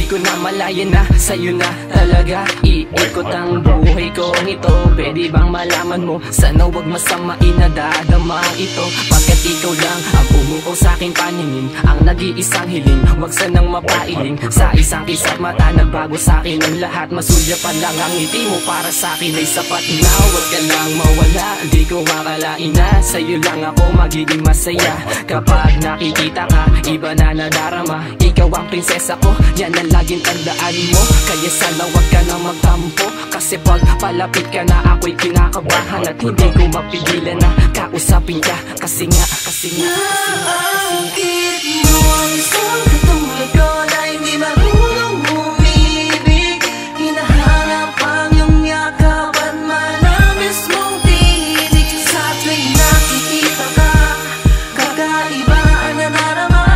Di ko na malaya na sa'yo na talaga iikot ang buhay ko ito. Pwede bang malaman mo, sana wag masamain na dadama ito. Pagkat ikaw lang ang umuo sa'king paningin, ang nag-iisang hiling, wag sanang mapailing. Sa isang kisap mata nagbago sa'kin ang lahat. Masulya pa lang ang ngiti mo para sa'kin ay sapat na. Wag ka lang mawala, di ko akalain na sa'yo lang ako magiging masaya. Kapag nakikita ka, iba na nadarama. Ikaw ang prinsesa ko, yan ang laging tandaan mo. Kaya sana wag ka na magtampo, kasi pag palapit ka na ako'y kinakabahan. At hindi ko mapigilan na kausapin ka, kasi nga Naakit mo ang isang katulad ko na hindi marunong umibig. Hinahanap ang iyong yakap at manamis mong tinig. Sa tuwing nakikita ka, kakaiba ang nanarama.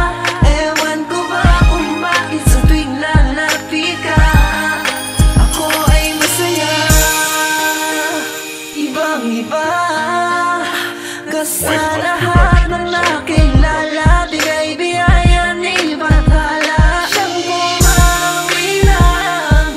Ewan ko ba kung bakit sa tuwing lalapit ka, ako ay masaya. Ibang-iba ka sa lahat ng nakilala. Bigay biyaya ni Bathala, siyang bumawi ng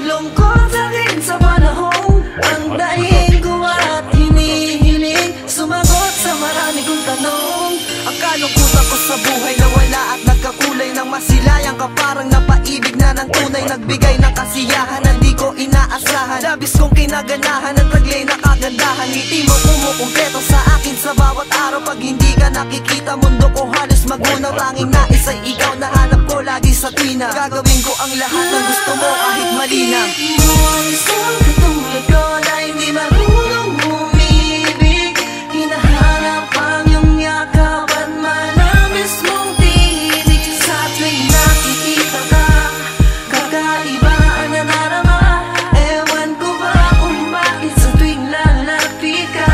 lungkot sa'kin sa panahon. Ang daing ko at hinihiling, sumagot sa marami kong tanong. Ang kalungkutan ko sa buhay na wala at nagkakulay ng masilayang ka, parang napaibig na ng tunay, nagbigay ng kasiyahan na di ko inaasahan. Labis kong kinaganahan at taglay na kagandahan. Ngiti mo kumukumpleto sa akin sa bawat araw. Pag hindi ka nakikita, mundo ko halos magunaw. Tanging nais ay ikaw, nahanap ko lagi sa tuwina. Gagawin ko ang lahat ng gusto mo kahit malinaw. Bakit mo ang isang katulad ko na hindi marunong umibig? Hinahanap ang iyong yakap at manamis mong tinig. Sa tuwing nakikita ka, kakaiba ang nanarama. Ewan ko ba kung bakit sa tuwing lalapit ka,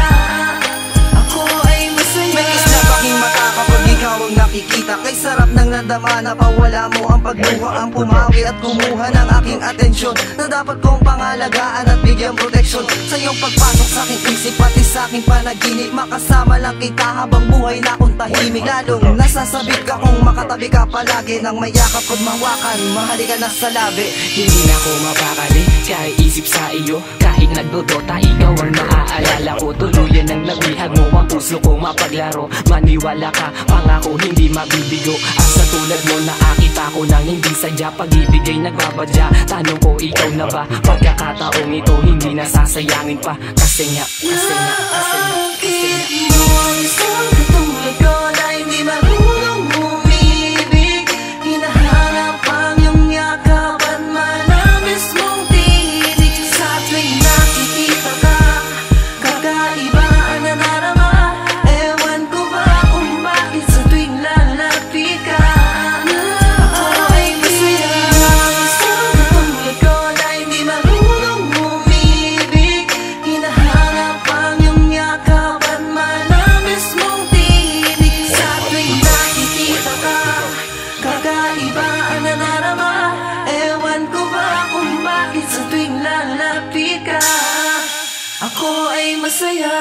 ako ay masaya. May isla paking mata kapag ikaw ang nakikita. Kay sarap ng nadama na pawala mo ang pagluha, ang pumawi at kumuha ng aking atensyon, na dapat kong pangalagaan at bigyan proteksyon. Sa iyong pagpasok sa aking isip, pati sa aking panaginip, makasama lang kita habang buhay na akong tahimik. Lalong nasasabik ka kung makatabi ka palagi, nang mayakap ko't mawakan, mahali ka na sa labi. hindi na ako mapakali kahit isip sa iyo. Kahit nagdodota, ikaw ang naaalala ko. Tuluyan ang nabihag mo ang puso ko mapaglaro. Maniwala ka, pangako hindi mabibigo. At sa tulad mo nakakita ko nang hindi sadya, pag-ibig ay nagbabadya. Tanong ko, ikaw na ba? Pagkakataong ito hindi nasasayangin pa, kasi nga Bakit mo ang isang katulad ko na hindi marunong umibig? Hinahanap ang iyong yakap at manamis mong tinig. Sa tuwing nakikita ka, kakaiba ang nanarama. Ewan ko ba kung bakit sa tuwing lalapit ka, ako ay masaya. Isang katulad ko na hindi marunong umibig. Hinahanap ang iyong yakap at manamis mong tinig. Sa tuwing nakikita ka, kakaiba ang nanarama. Ewan ko ba kung bakit sa tuwing lalapit ka, ako ay masaya.